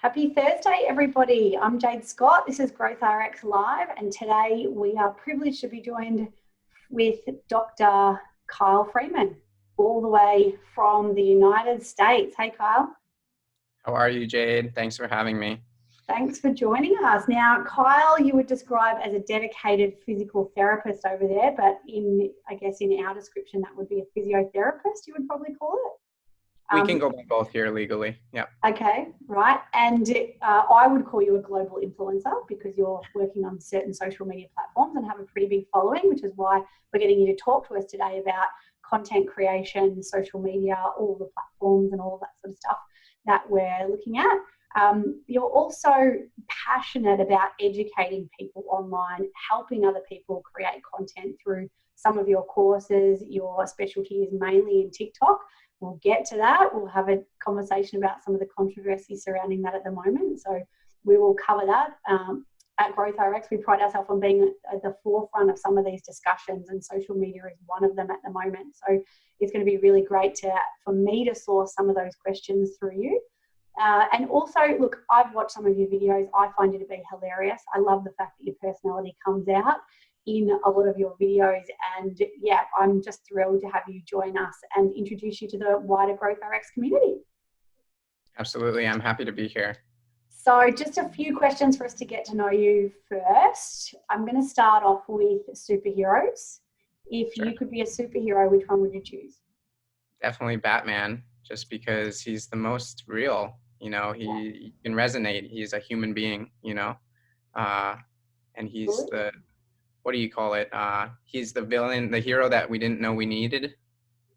Happy Thursday, everybody. I'm Jade Scott. This is GrowthRx Live, and today we are privileged to be joined with Dr. Kyle Freeman, all the way from the United States. Hey, Kyle. How are you, Jade? Thanks for having me. Thanks for joining us. Now, Kyle, you would describe as a dedicated physical therapist over there, but in our description, that would be a physiotherapist, you would probably call it. We can go by both here legally. Yeah. Okay, right. And I would call you a global influencer because you're working on certain social media platforms and have a pretty big following, which is why we're getting you to talk to us today about content creation, social media, all the platforms and all that sort of stuff that we're looking at. You're also passionate about educating people online, helping other people create content through some of your courses. Your specialty is mainly in TikTok. We'll get to that. We'll have a conversation about some of the controversy surrounding that at the moment. So we will cover that. At GrowthRx, we pride ourselves on being at the forefront of some of these discussions, and social media is one of them at the moment. So it's going to be really great for me to source some of those questions through you. And also, look, I've watched some of your videos. I find you to be hilarious. I love the fact that your personality comes out in a lot of your videos, and yeah, I'm just thrilled to have you join us and introduce you to the wider GrowthRx community. Absolutely, I'm happy to be here. So just a few questions for us to get to know you first. I'm going to start off with superheroes. If Sure. You could be a superhero, which one would you choose? Definitely Batman, just because he's the most real. He can resonate. He's a human being, and he's what do you call it? He's the villain, the hero that we didn't know we needed.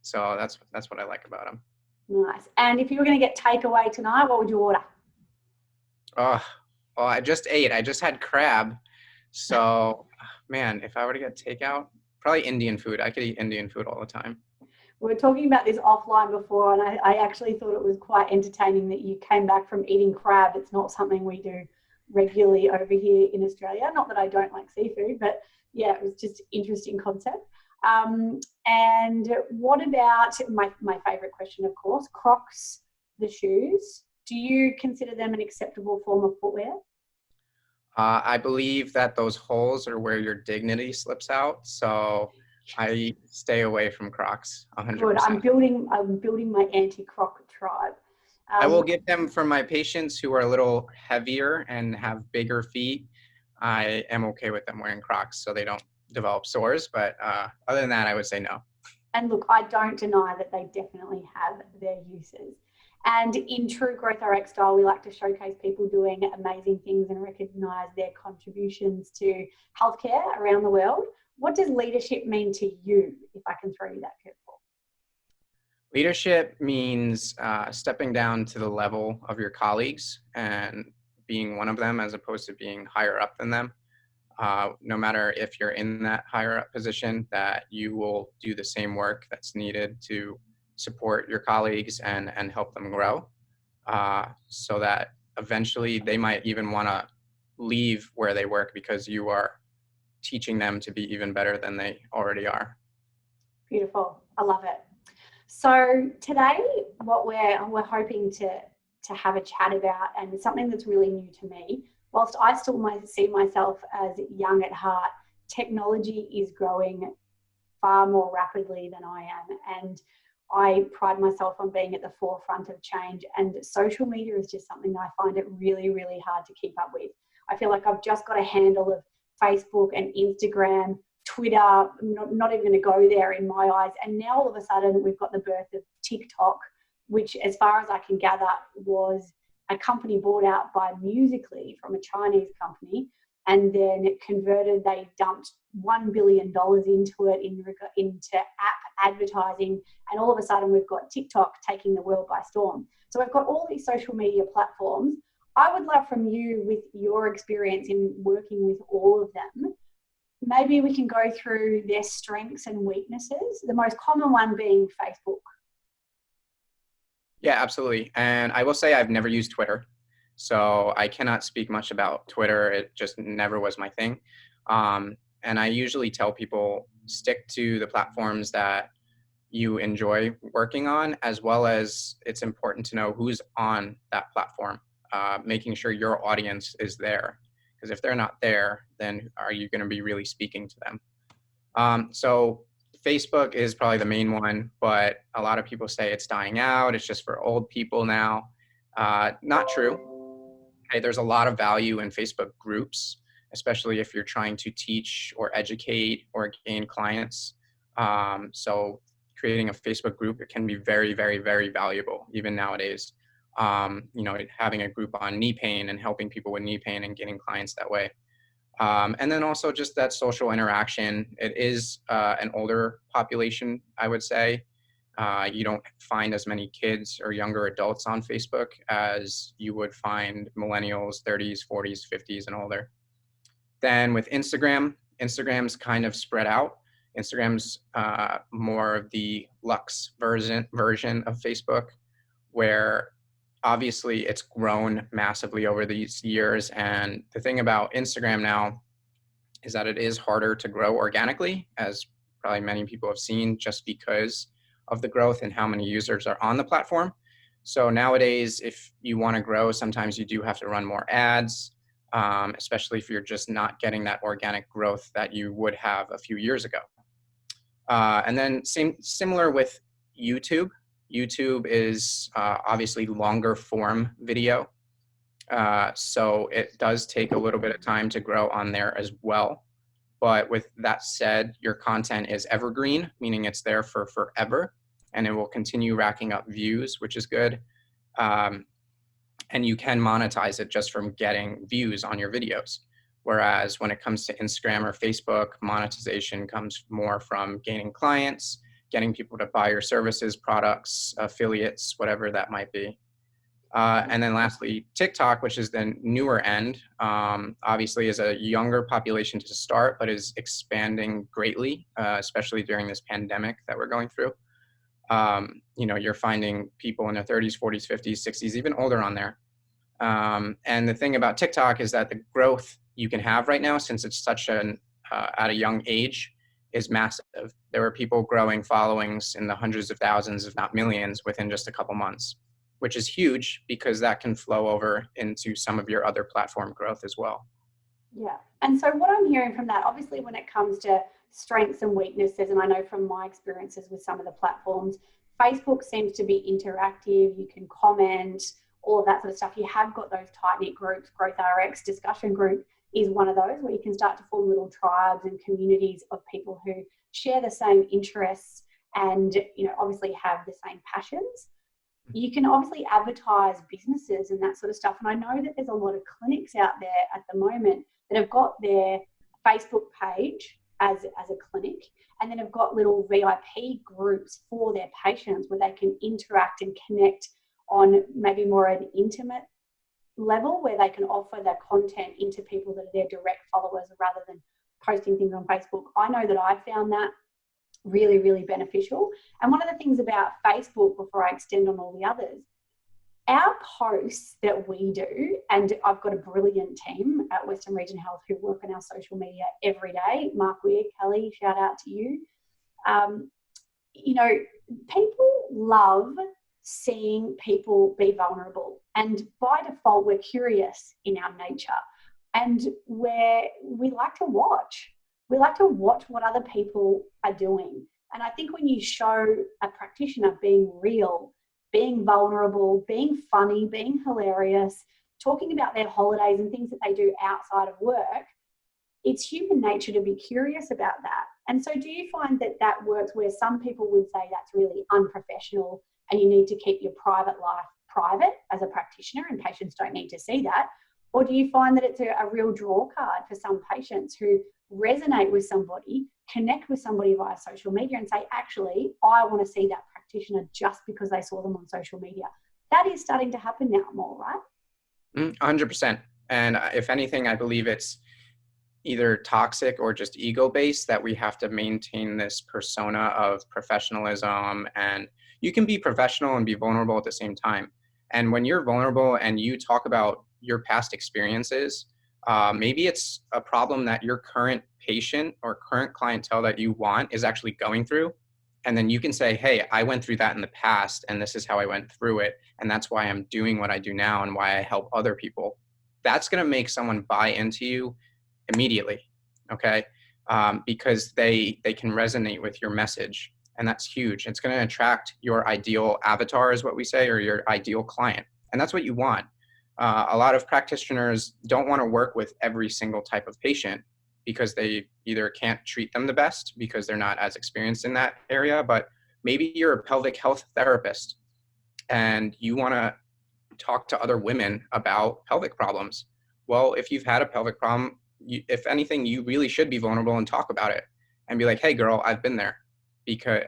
So that's what I like about him. Nice. And if you were going to get takeaway tonight, what would you order? Oh, well, I just ate. I just had crab. So, man, if I were to get takeout, probably Indian food. I could eat Indian food all the time. We were talking about this offline before, and I actually thought it was quite entertaining that you came back from eating crab. It's not something we do regularly over here in Australia. Not that I don't like seafood, but yeah, it was just an interesting concept. And what about my favourite question, of course, Crocs, the shoes? Do you consider them an acceptable form of footwear? I believe that those holes are where your dignity slips out. So I stay away from Crocs 100%. Good. I'm building my anti-Croc tribe. I will get them for my patients who are a little heavier and have bigger feet. I am okay with them wearing Crocs so they don't develop sores. But other than that, I would say no. And look, I don't deny that they definitely have their uses. And in true GrowthRx style, we like to showcase people doing amazing things and recognise their contributions to healthcare around the world. What does leadership mean to you, if I can throw you that curveball? Leadership means stepping down to the level of your colleagues and being one of them as opposed to being higher up than them. No matter if you're in that higher up position, that you will do the same work that's needed to support your colleagues and help them grow, so that eventually they might even want to leave where they work because you are teaching them to be even better than they already are. Beautiful. I love it. So today, what we're hoping to have a chat about, and something that's really new to me, whilst I still might see myself as young at heart, technology is growing far more rapidly than I am. And I pride myself on being at the forefront of change, and social media is just something that I find it really, really hard to keep up with. I feel like I've just got a handle of Facebook and Instagram, Twitter. I'm not even going to go there in my eyes. And now all of a sudden we've got the birth of TikTok, which, as far as I can gather, was a company bought out by Musical.ly from a Chinese company, and then it converted. They dumped $1 billion into it into app advertising, and all of a sudden we've got TikTok taking the world by storm. So we've got all these social media platforms. I would love from you, with your experience in working with all of them, maybe we can go through their strengths and weaknesses, the most common one being Facebook. Yeah, absolutely. And I will say I've never used Twitter, so I cannot speak much about Twitter. It just never was my thing. And I usually tell people, stick to the platforms that you enjoy working on, as well as it's important to know who's on that platform. making sure your audience is there. Because if they're not there, then are you going to be really speaking to them? So Facebook is probably the main one, but a lot of people say it's dying out. It's just for old people now. Not true. Okay, there's a lot of value in Facebook groups, especially if you're trying to teach or educate or gain clients. So creating a Facebook group, it can be very, very, very valuable even nowadays. Having a group on knee pain and helping people with knee pain and getting clients that way. And then also just that social interaction. It is an older population, I would say. You don't find as many kids or younger adults on Facebook as you would find millennials, 30s, 40s, 50s, and older. Then with Instagram's kind of spread out. Instagram's more of the luxe version of Facebook, where obviously it's grown massively over these years. And the thing about Instagram now is that it is harder to grow organically, as probably many people have seen, just because of the growth and how many users are on the platform. So nowadays, if you want to grow, sometimes you do have to run more ads, especially if you're just not getting that organic growth that you would have a few years ago. And then similar with YouTube. YouTube is obviously longer form video. So it does take a little bit of time to grow on there as well. But with that said, your content is evergreen, meaning it's there for forever, and it will continue racking up views, which is good. And you can monetize it just from getting views on your videos. Whereas when it comes to Instagram or Facebook, monetization comes more from gaining clients, getting people to buy your services, products, affiliates, whatever that might be. And then lastly, TikTok, which is the newer end, obviously is a younger population to start, but is expanding greatly, especially during this pandemic that we're going through. You're finding people in their 30s, 40s, 50s, 60s, even older on there. And the thing about TikTok is that the growth you can have right now, since it's such at a young age, is massive. There are people growing followings in the hundreds of thousands, if not millions, within just a couple months, which is huge because that can flow over into some of your other platform growth as well. Yeah. And so what I'm hearing from that, obviously when it comes to strengths and weaknesses, and I know from my experiences with some of the platforms, Facebook seems to be interactive. You can comment, all of that sort of stuff. You have got those tight-knit groups. GrowthRx discussion group is one of those where you can start to form little tribes and communities of people who share the same interests and, obviously have the same passions. You can obviously advertise businesses and that sort of stuff. And I know that there's a lot of clinics out there at the moment that have got their Facebook page as a clinic, and then have got little VIP groups for their patients where they can interact and connect on maybe more an intimate level, where they can offer their content into people that are their direct followers rather than posting things on Facebook. I know that I found that really, really beneficial. And one of the things about Facebook, before I extend on all the others, our posts that we do, and I've got a brilliant team at Western Region Health who work on our social media every day. Mark Weir, Kelly, shout out to you. People love seeing people be vulnerable. And by default, we're curious in our nature. And we like to watch. We like to watch what other people are doing. And I think when you show a practitioner being real, being vulnerable, being funny, being hilarious, talking about their holidays and things that they do outside of work, it's human nature to be curious about that. And so do you find that that works where some people would say that's really unprofessional and you need to keep your private life private as a practitioner and patients don't need to see that? Or do you find that it's a real draw card for some patients who resonate with somebody, connect with somebody via social media and say, actually, I want to see that practitioner just because they saw them on social media? That is starting to happen now more, right? 100%. And if anything, I believe it's either toxic or just ego-based that we have to maintain this persona of professionalism. And you can be professional and be vulnerable at the same time. And when you're vulnerable and you talk about your past experiences, maybe it's a problem that your current patient or current clientele that you want is actually going through. And then you can say, hey, I went through that in the past, and this is how I went through it. And that's why I'm doing what I do now and why I help other people. That's going to make someone buy into you immediately. Okay. Because they can resonate with your message. And that's huge. It's going to attract your ideal avatar, is what we say, or your ideal client. And that's what you want. A lot of practitioners don't want to work with every single type of patient because they either can't treat them the best because they're not as experienced in that area, but maybe you're a pelvic health therapist and you want to talk to other women about pelvic problems. Well, if you've had a pelvic problem, if anything, you really should be vulnerable and talk about it and be like, hey girl, I've been there.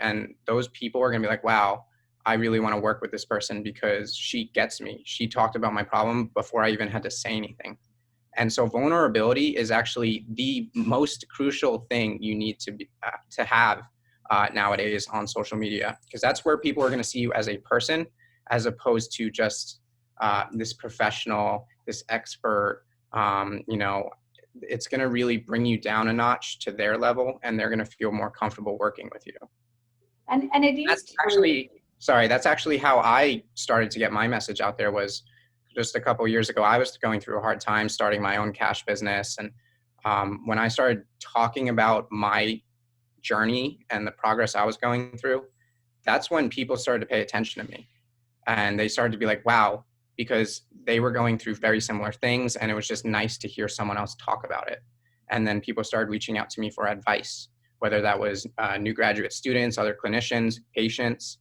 And those people are going to be like, wow, I really want to work with this person because she gets me. She talked about my problem before I even had to say anything. And so vulnerability is actually the most crucial thing you need to have nowadays on social media, because that's where people are going to see you as a person, as opposed to just this professional, this expert. It's going to really bring you down a notch to their level, and they're going to feel more comfortable working with you. And it is that's actually how I started to get my message out there. Was just a couple of years ago, I was going through a hard time starting my own cash business. And when I started talking about my journey and the progress I was going through, that's when people started to pay attention to me. And they started to be like, wow, because they were going through very similar things. And it was just nice to hear someone else talk about it. And then people started reaching out to me for advice, whether that was new graduate students, other clinicians, patients.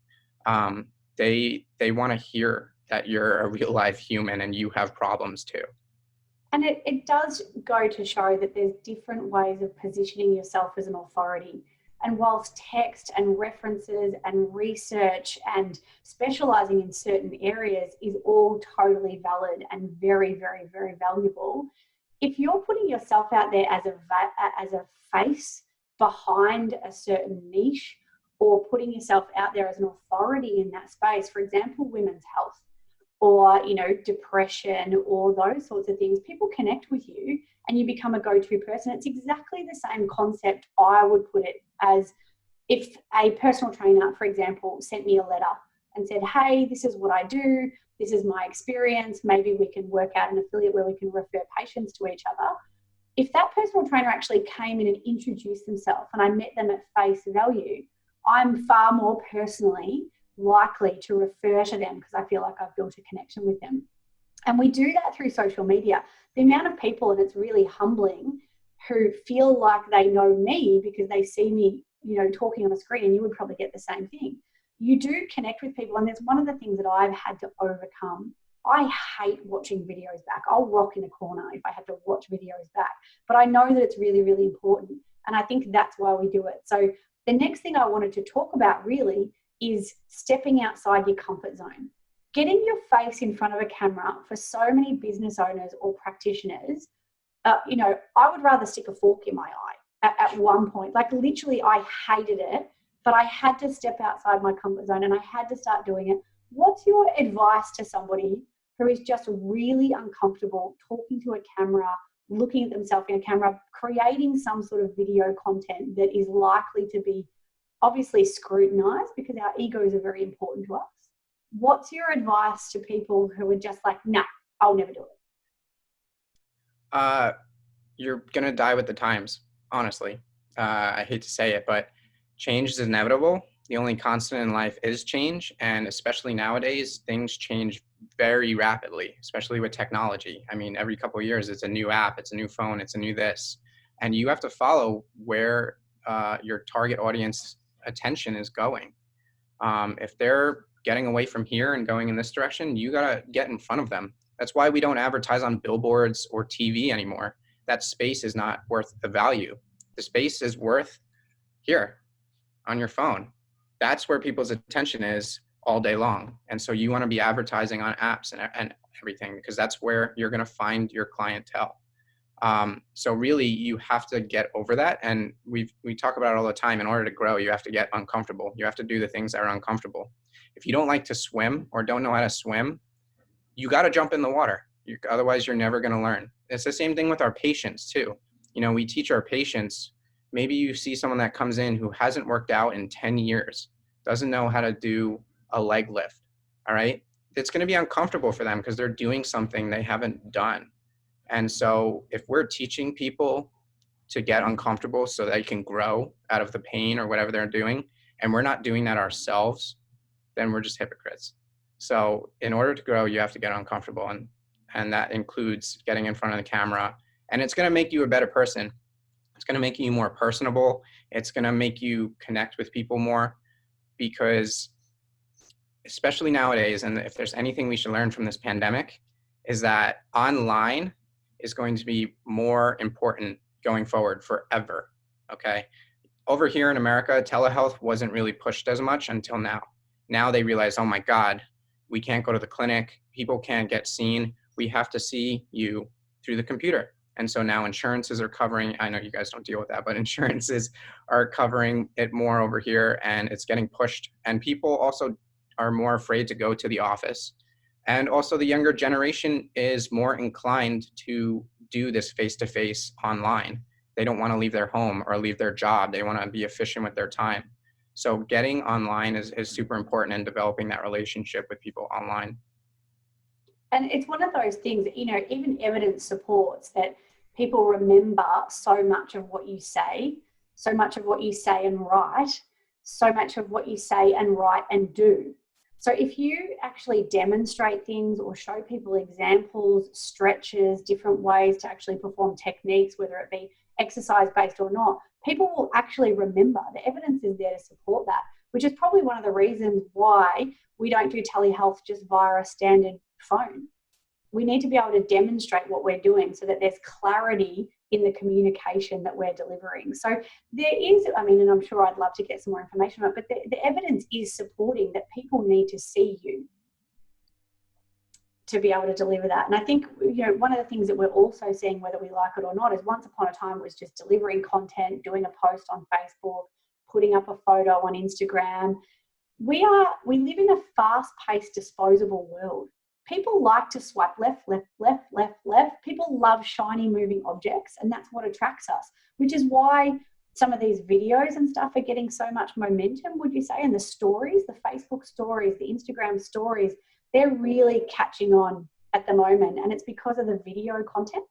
They want to hear that you're a real life human and you have problems too. And it does go to show that there's different ways of positioning yourself as an authority. And whilst text and references and research and specializing in certain areas is all totally valid and very, very, very valuable, if you're putting yourself out there as a face behind a certain niche, or putting yourself out there as an authority in that space, for example, women's health, or depression, or those sorts of things, people connect with you and you become a go-to person. It's exactly the same concept I would put it as if a personal trainer, for example, sent me a letter and said, hey, this is what I do, this is my experience, maybe we can work out an affiliate where we can refer patients to each other. If that personal trainer actually came in and introduced themselves and I met them at face value, I'm far more personally likely to refer to them because I feel like I've built a connection with them. And we do that through social media. The amount of people, and it's really humbling, who feel like they know me because they see me, talking on a screen, and you would probably get the same thing. You do connect with people, and there's one of the things that I've had to overcome. I hate watching videos back. I'll rock in a corner if I have to watch videos back, but I know that it's really, really important. And I think that's why we do it. So the next thing I wanted to talk about really is stepping outside your comfort zone. Getting your face in front of a camera for so many business owners or practitioners, I would rather stick a fork in my eye at one point. Like literally, I hated it, but I had to step outside my comfort zone and I had to start doing it. What's your advice to somebody who is just really uncomfortable talking to a camera, looking at themselves in a camera, creating some sort of video content that is likely to be obviously scrutinized because our egos are very important to us? What's your advice to people who are just like, nah, I'll never do it? You're going to die with the times, honestly. I hate to say it, but change is inevitable. The only constant in life is change. And especially nowadays, things change very rapidly, especially with technology. I mean, every couple of years, it's a new app, it's a new phone, it's a new this. And you have to follow where your target audience attention is going. If they're getting away from here and going in this direction, you got to get in front of them. That's why we don't advertise on billboards or TV anymore. That space is not worth the value. The space is worth here on your phone. That's where people's attention is all day long. And so you want to be advertising on apps and everything, because that's where you're going to find your clientele. So really you have to get over that. And we talk about it all the time. In order to grow, you have to get uncomfortable. You have to do the things that are uncomfortable. If you don't like to swim or don't know how to swim, you got to jump in the water. Otherwise you're never going to learn. It's the same thing with our patients too. We teach our patients Maybe you see someone that comes in who hasn't worked out in 10 years, doesn't know how to do a leg lift, all right? It's going to be uncomfortable for them because they're doing something they haven't done. And so if we're teaching people to get uncomfortable so they can grow out of the pain or whatever they're doing, and we're not doing that ourselves, then we're just hypocrites. So in order to grow, you have to get uncomfortable, and that includes getting in front of the camera. And it's going to make you a better person. It's going to make you more personable. It's going to make you connect with people more, because especially nowadays, and if there's anything we should learn from this pandemic, is that online is going to be more important going forward forever. Okay. Over here in America, telehealth wasn't really pushed as much until now. Now they realize, oh my God, we can't go to the clinic. People can't get seen. We have to see you through the computer. And so now insurances are covering, I know you guys don't deal with that, but insurances are covering it more over here, and it's getting pushed. And people also are more afraid to go to the office. And also the younger generation is more inclined to do this face-to-face online. They don't want to leave their home or leave their job. They want to be efficient with their time. So getting online is super important, in developing that relationship with people online. And it's one of those things that, even evidence supports that people remember so much of what you say, so much of what you say and write, so much of what you say and write and do. So if you actually demonstrate things or show people examples, stretches, different ways to actually perform techniques, whether it be exercise-based or not, people will actually remember. The evidence is there to support that, which is probably one of the reasons why we don't do telehealth just via a standard phone. We need to be able to demonstrate what we're doing so that there's clarity in the communication that we're delivering. So there is, and I'm sure I'd love to get some more information on it, but the evidence is supporting that people need to see you to be able to deliver that. And I think, one of the things that we're also seeing, whether we like it or not, is once upon a time it was just delivering content, doing a post on Facebook, putting up a photo on Instagram. We live in a fast-paced, disposable world. People like to swipe left, left, left, left, left. People love shiny moving objects, and that's what attracts us, which is why some of these videos and stuff are getting so much momentum, would you say? And the stories, the Facebook stories, the Instagram stories, they're really catching on at the moment, and it's because of the video content.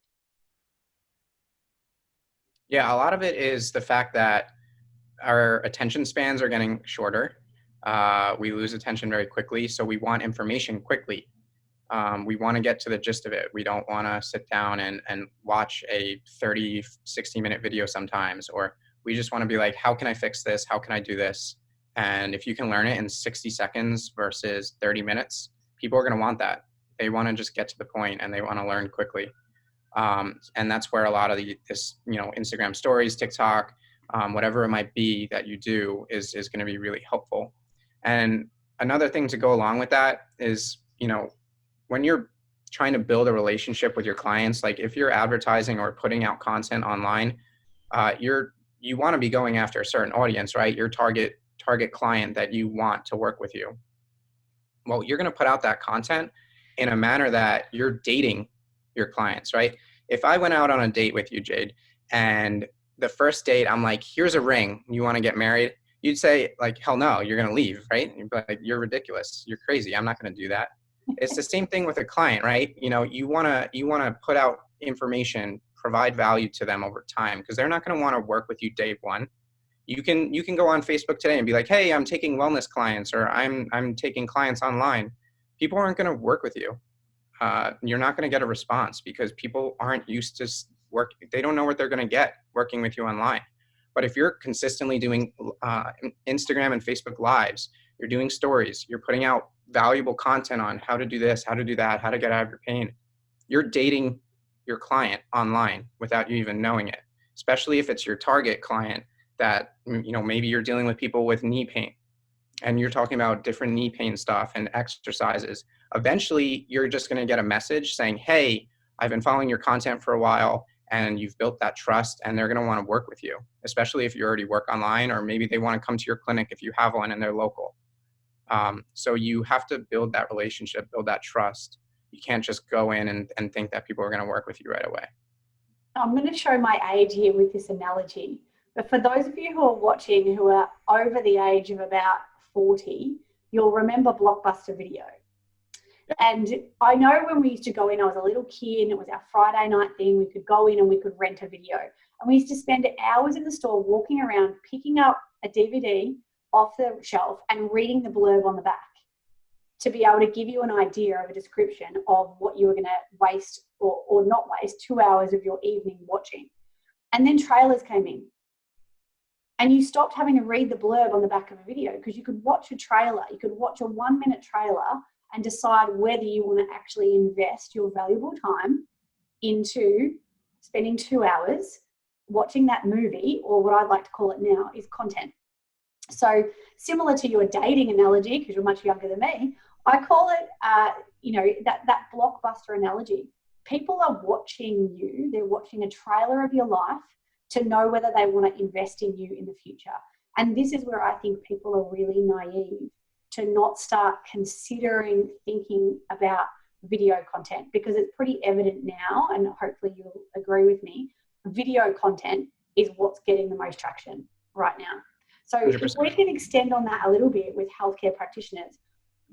Yeah, a lot of it is the fact that our attention spans are getting shorter. We lose attention very quickly, so we want information quickly. We want to get to the gist of it. We don't want to sit down and watch a 30, 60-minute video sometimes, or we just want to be like, how can I fix this? How can I do this? And if you can learn it in 60 seconds versus 30 minutes, people are going to want that. They want to just get to the point, and they want to learn quickly. And that's where a lot of this, Instagram stories, TikTok, whatever it might be that you do is going to be really helpful. And another thing to go along with that is, when you're trying to build a relationship with your clients, like if you're advertising or putting out content online, you want to be going after a certain audience, right? Your target client that you want to work with you. Well, you're going to put out that content in a manner that you're dating your clients, right? If I went out on a date with you, Jade, and the first date, I'm like, here's a ring, you want to get married? You'd say like, hell no, you're going to leave, right? You'd be like, you're ridiculous. You're crazy. I'm not going to do that. It's the same thing with a client, right? You want to put out information, provide value to them over time, because they're not going to want to work with you day one. You can go on Facebook today and be like, hey, I'm taking wellness clients, or I'm taking clients online. People aren't going to work with you. You're not going to get a response because people aren't used to work. They don't know what they're going to get working with you online. But if you're consistently doing Instagram and Facebook lives, you're doing stories, you're putting out valuable content on how to do this, how to do that, how to get out of your pain, you're dating your client online without you even knowing it, especially if it's your target client that, maybe you're dealing with people with knee pain and you're talking about different knee pain stuff and exercises. Eventually, you're just going to get a message saying, hey, I've been following your content for a while, and you've built that trust, and they're going to want to work with you, especially if you already work online, or maybe they want to come to your clinic if you have one and they're local. So you have to build that relationship, build that trust. You can't just go in and think that people are going to work with you right away. I'm going to show my age here with this analogy. But for those of you who are watching who are over the age of about 40, you'll remember Blockbuster Video. And I know when we used to go in, I was a little kid, and it was our Friday night thing. We could go in and we could rent a video. And we used to spend hours in the store walking around, picking up a DVD off the shelf and reading the blurb on the back to be able to give you an idea of a description of what you were going to waste or not waste 2 hours of your evening watching. And then trailers came in. And you stopped having to read the blurb on the back of a video because you could watch a trailer. You could watch a 1-minute trailer and decide whether you want to actually invest your valuable time into spending 2 hours watching that movie, or what I'd like to call it now is content. So similar to your dating analogy, because you're much younger than me, I call it, that Blockbuster analogy. People are watching you. They're watching a trailer of your life to know whether they want to invest in you in the future. And this is where I think people are really naive to not start considering thinking about video content, because it's pretty evident now, and hopefully you'll agree with me, video content is what's getting the most traction right now. So 100%. If we can extend on that a little bit with healthcare practitioners,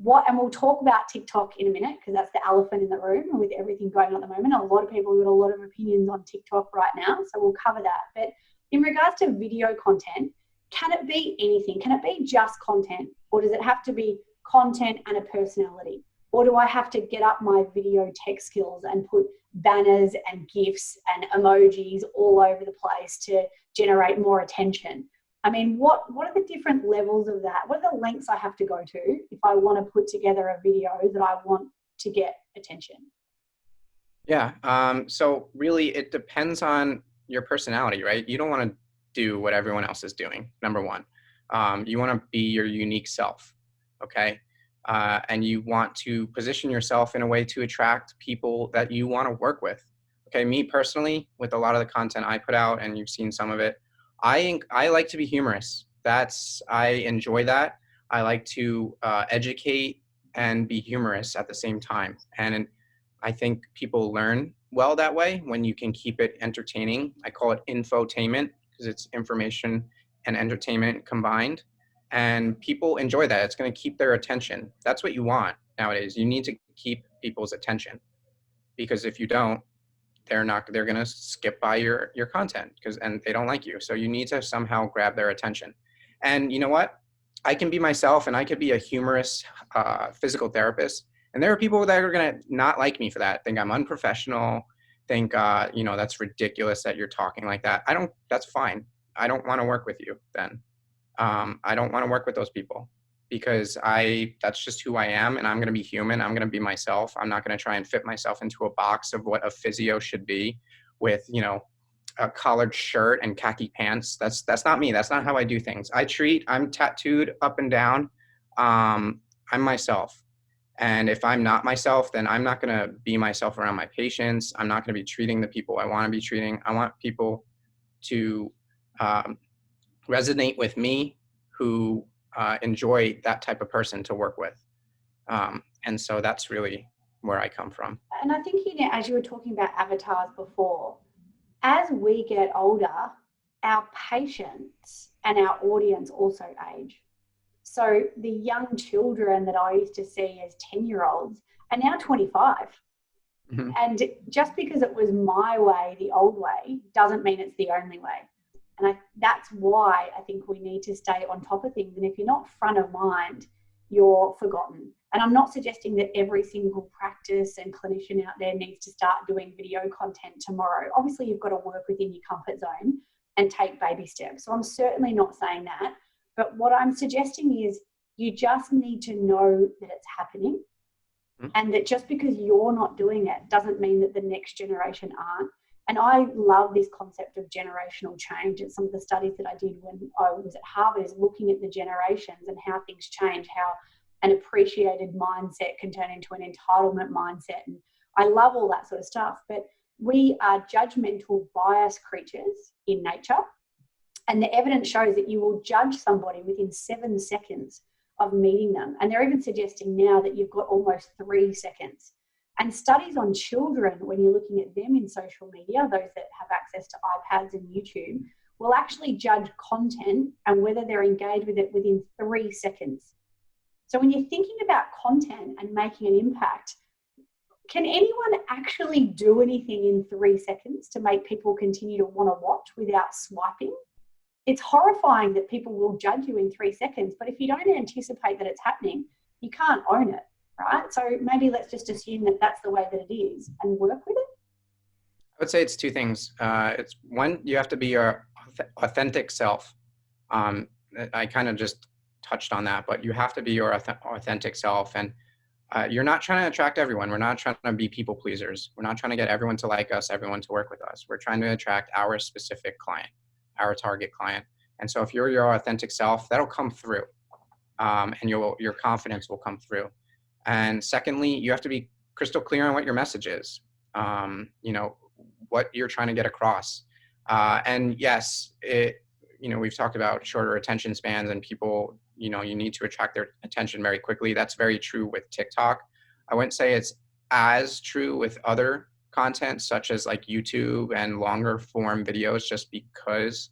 and we'll talk about TikTok in a minute, because that's the elephant in the room with everything going on at the moment. A lot of people have got a lot of opinions on TikTok right now, so we'll cover that. But in regards to video content, can it be anything? Can it be just content? Or does it have to be content and a personality? Or do I have to get up my video tech skills and put banners and GIFs and emojis all over the place to generate more attention? I mean, what are the different levels of that? What are the lengths I have to go to if I want to put together a video that I want to get attention? Yeah. So really, it depends on your personality, right? You don't want to do what everyone else is doing, number one. You want to be your unique self, okay? And you want to position yourself in a way to attract people that you want to work with. Okay, me personally, with a lot of the content I put out, and you've seen some of it, I like to be humorous. I enjoy that. I like to educate and be humorous at the same time. And I think people learn well that way when you can keep it entertaining. I call it infotainment because it's information and entertainment combined. And people enjoy that. It's going to keep their attention. That's what you want nowadays. You need to keep people's attention, because if you don't, they're going to skip by your content and they don't like you. So you need to somehow grab their attention. And you know what? I can be myself, and I could be a humorous physical therapist. And there are people that are going to not like me for that, think I'm unprofessional, think, that's ridiculous that you're talking like that. That's fine. I don't want to work with you then. I don't want to work with those people, because that's just who I am, and I'm going to be human. I'm going to be myself. I'm not going to try and fit myself into a box of what a physio should be with, a collared shirt and khaki pants. That's not me. That's not how I do things. I'm tattooed up and down. I'm myself. And if I'm not myself, then I'm not going to be myself around my patients. I'm not going to be treating the people I want to be treating. I want people to resonate with me, who enjoy that type of person to work with. And so that's really where I come from. And I think, as you were talking about avatars before, as we get older, our patients and our audience also age. So the young children that I used to see as 10-year-olds are now 25. Mm-hmm. And just because it was my way, the old way, doesn't mean it's the only way. And that's why I think we need to stay on top of things. And if you're not front of mind, you're forgotten. And I'm not suggesting that every single practice and clinician out there needs to start doing video content tomorrow. Obviously, you've got to work within your comfort zone and take baby steps. So I'm certainly not saying that. But what I'm suggesting is you just need to know that it's happening, and that just because you're not doing it doesn't mean that the next generation aren't. And I love this concept of generational change. And some of the studies that I did when I was at Harvard is looking at the generations and how things change, how an appreciated mindset can turn into an entitlement mindset. And I love all that sort of stuff. But we are judgmental, biased creatures in nature. And the evidence shows that you will judge somebody within 7 seconds of meeting them. And they're even suggesting now that you've got almost 3 seconds. And studies on children, when you're looking at them in social media, those that have access to iPads and YouTube, will actually judge content and whether they're engaged with it within 3 seconds. So when you're thinking about content and making an impact, can anyone actually do anything in 3 seconds to make people continue to want to watch without swiping? It's horrifying that people will judge you in 3 seconds, but if you don't anticipate that it's happening, you can't own it, right? So maybe let's just assume that that's the way that it is and work with it. I would say it's two things. It's one, you have to be your authentic self. I kind of just touched on that, but you have to be your authentic self. And you're not trying to attract everyone. We're not trying to be people pleasers. We're not trying to get everyone to like us, everyone to work with us. We're trying to attract our specific client, our target client. And so if you're your authentic self, that'll come through, and your confidence will come through. And secondly, you have to be crystal clear on what your message is. What you're trying to get across. And yes, we've talked about shorter attention spans and people, you need to attract their attention very quickly. That's very true with TikTok. I wouldn't say it's as true with other content such as like YouTube and longer form videos, just because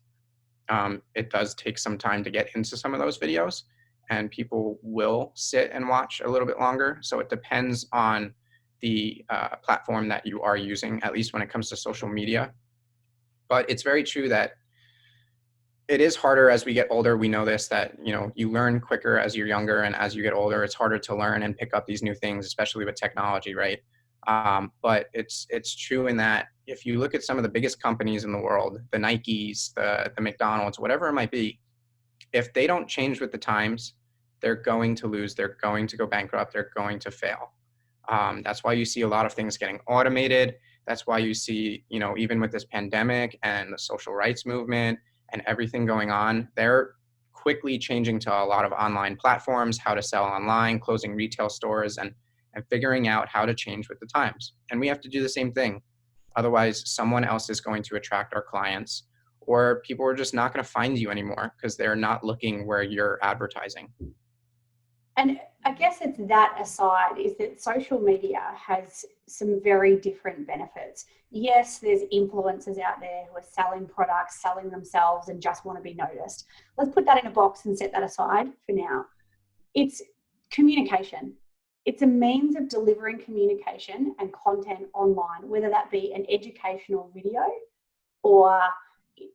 it does take some time to get into some of those videos and people will sit and watch a little bit longer. So it depends on the platform that you are using, at least when it comes to social media. But it's very true that it is harder as we get older. We know this, that, you learn quicker as you're younger, and as you get older, it's harder to learn and pick up these new things, especially with technology, right? But it's true in that if you look at some of the biggest companies in the world, the Nikes, the McDonald's, whatever it might be, if they don't change with the times, they're going to lose, they're going to go bankrupt, they're going to fail. That's why you see a lot of things getting automated. That's why you see, even with this pandemic and the social rights movement and everything going on, they're quickly changing to a lot of online platforms, how to sell online, closing retail stores, and figuring out how to change with the times. And we have to do the same thing. Otherwise, someone else is going to attract our clients, or people are just not going to find you anymore because they're not looking where you're advertising. And I guess it's that aside, is that social media has some very different benefits. Yes, there's influencers out there who are selling products, selling themselves, and just want to be noticed. Let's put that in a box and set that aside for now. It's communication. It's a means of delivering communication and content online, whether that be an educational video or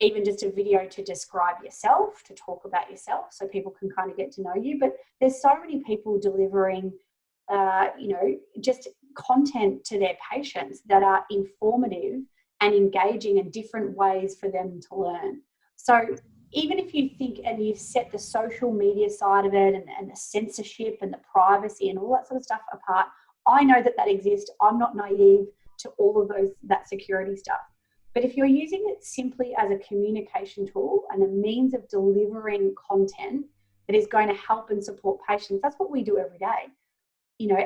even just a video to describe yourself, to talk about yourself so people can kind of get to know you. But there's so many people delivering, just content to their patients that are informative and engaging in different ways for them to learn. So even if you think and you set the social media side of it and the censorship and the privacy and all that sort of stuff apart, I know that exists. I'm not naive to all of that security stuff. But if you're using it simply as a communication tool and a means of delivering content that is going to help and support patients, that's what we do every day.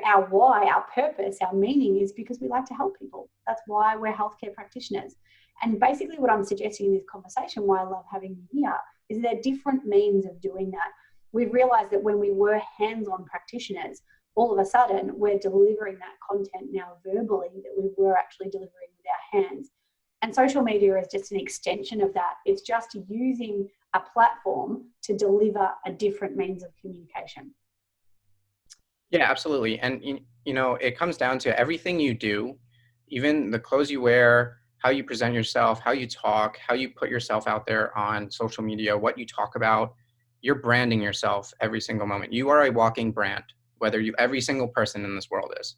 Our why, our purpose, our meaning is because we like to help people. That's why we're healthcare practitioners. And basically what I'm suggesting in this conversation, why I love having you here, is there are different means of doing that. We've realized that when we were hands-on practitioners, all of a sudden we're delivering that content now verbally that we were actually delivering with our hands. And social media is just an extension of that. It's just using a platform to deliver a different means of communication. Yeah, absolutely. And, it comes down to everything you do, even the clothes you wear, how you present yourself, how you talk, how you put yourself out there on social media, what you talk about. You're branding yourself every single moment. You are a walking brand, every single person in this world is.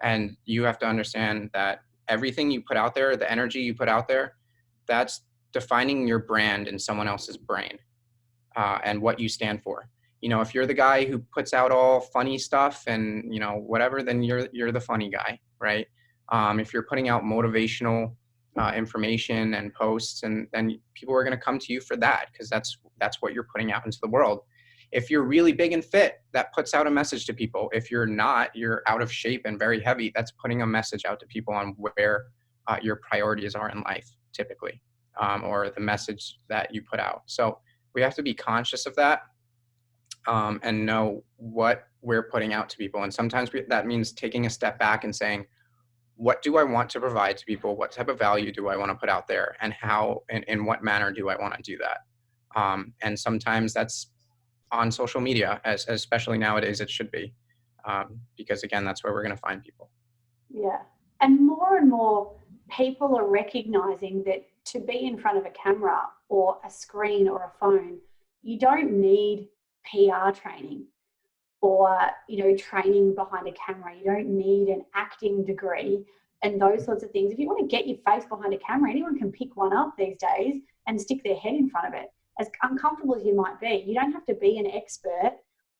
And you have to understand that everything you put out there, the energy you put out there, that's defining your brand in someone else's brain, and what you stand for. If you're the guy who puts out all funny stuff and, whatever, then you're the funny guy, right? If you're putting out motivational information and posts, and then people are going to come to you for that because that's what you're putting out into the world. If you're really big and fit, that puts out a message to people. If you're not, you're out of shape and very heavy, that's putting a message out to people on where your priorities are in life, typically, or the message that you put out. So we have to be conscious of that, and know what we're putting out to people. And sometimes that means taking a step back and saying, what do I want to provide to people? What type of value do I want to put out there? And how, and in what manner do I want to do that? And sometimes that's on social media, as especially nowadays it should be, because again, that's where we're going to find people. Yeah. And more people are recognizing that to be in front of a camera or a screen or a phone, you don't need PR training or, training behind a camera. You don't need an acting degree and those sorts of things. If you want to get your face behind a camera, anyone can pick one up these days and stick their head in front of it. As uncomfortable as you might be, you don't have to be an expert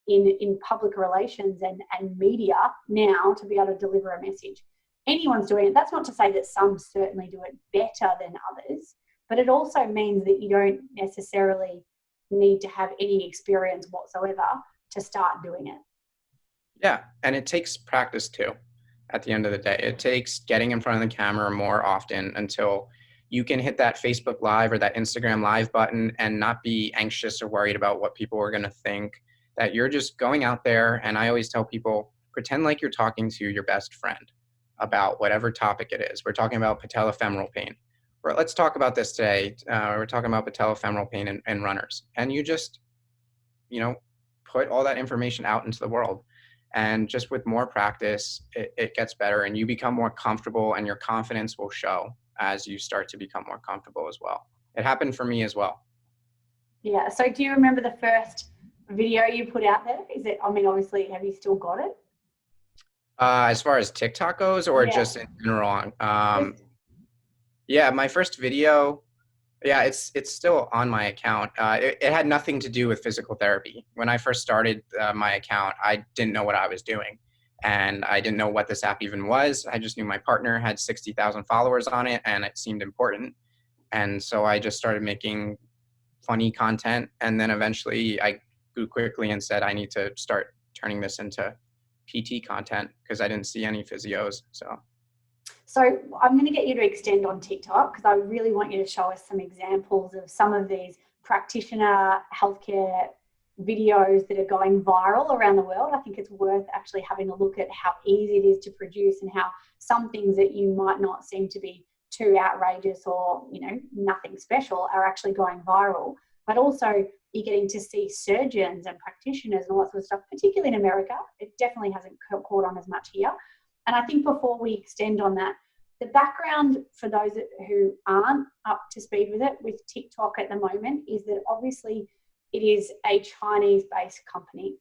in public relations and media now to be able to deliver a message. Anyone's doing it. That's not to say that some certainly do it better than others, but it also means that you don't necessarily need to have any experience whatsoever to start doing it. Yeah, and it takes practice too. At the end of the day, it takes getting in front of the camera more often until you can hit that Facebook Live or that Instagram Live button and not be anxious or worried about what people are going to think, that you're just going out there. And I always tell people, pretend like you're talking to your best friend about whatever topic it is. We're talking about patellofemoral pain. Or let's talk about this today. We're talking about patellofemoral pain in runners. And you just, put all that information out into the world. And just with more practice, it gets better and you become more comfortable and your confidence will show as you start to become more comfortable as well. It happened for me as well. Yeah. So do you remember the first video you put out there? Obviously, have you still got it? As far as TikTok goes or just in general? Yeah, my first video, yeah, it's still on my account. It had nothing to do with physical therapy. When I first started my account, I didn't know what I was doing. And I didn't know what this app even was. I just knew my partner had 60,000 followers on it and it seemed important. And so I just started making funny content. And then eventually I grew quickly and said, I need to start turning this into PT content because I didn't see any physios. So I'm going to get you to extend on TikTok because I really want you to show us some examples of some of these practitioner healthcare videos that are going viral around the world. I think it's worth actually having a look at how easy it is to produce and how some things that you might not seem to be too outrageous or, nothing special are actually going viral. But also you're getting to see surgeons and practitioners and all that sort of stuff, particularly in America. It definitely hasn't caught on as much here. And I think before we extend on that, the background for those who aren't up to speed with it, with TikTok at the moment, is that obviously it is a Chinese-based company.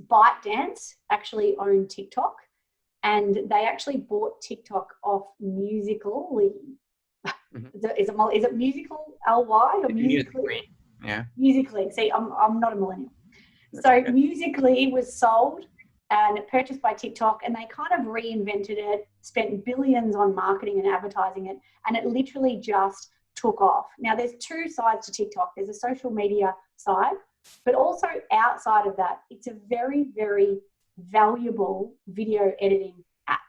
ByteDance actually own TikTok, and they actually bought TikTok off Musical.ly. Mm-hmm. Is it Musical Ly or Musical.ly? Yeah. Musical.ly. See, I'm not a millennial. That's so okay. Musical.ly was sold and purchased by TikTok, and they kind of reinvented it, spent billions on marketing and advertising it, and it literally just took off. Now, there's two sides to TikTok. There's a social media side, but also outside of that, it's a very, very valuable video editing app.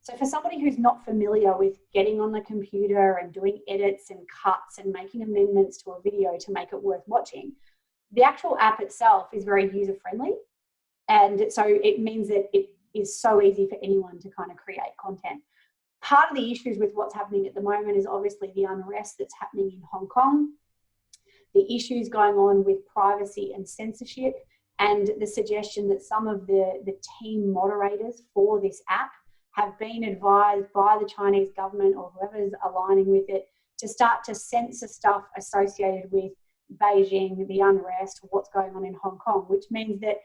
So for somebody who's not familiar with getting on the computer and doing edits and cuts and making amendments to a video to make it worth watching, the actual app itself is very user-friendly. And so it means that it is so easy for anyone to kind of create content. Part of the issues with what's happening at the moment is obviously the unrest that's happening in Hong Kong, the issues going on with privacy and censorship, and the suggestion that some of the team moderators for this app have been advised by the Chinese government or whoever's aligning with it to start to censor stuff associated with Beijing, the unrest, what's going on in Hong Kong, which means that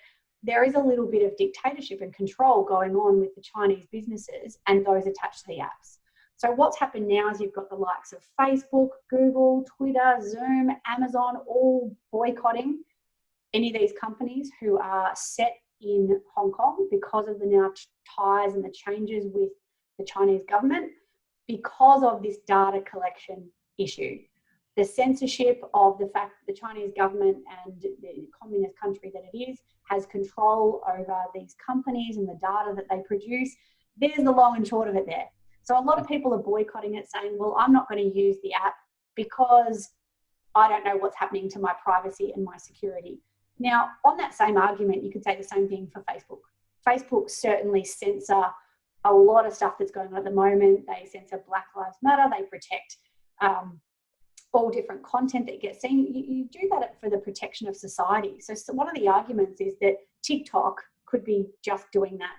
there is a little bit of dictatorship and control going on with the Chinese businesses and those attached to the apps. So what's happened now is you've got the likes of Facebook, Google, Twitter, Zoom, Amazon, all boycotting any of these companies who are set in Hong Kong because of the now ties and the changes with the Chinese government because of this data collection issue. The censorship of the fact that the Chinese government and the communist country that it is has control over these companies and the data that they produce. There's the long and short of it there. So a lot of people are boycotting it, saying, well, I'm not going to use the app because I don't know what's happening to my privacy and my security. Now, on that same argument, you could say the same thing for Facebook. Facebook certainly censor a lot of stuff that's going on at the moment. They censor Black Lives Matter. They protect all different content that gets seen. You do that for the protection of society. So one of the arguments is that TikTok could be just doing that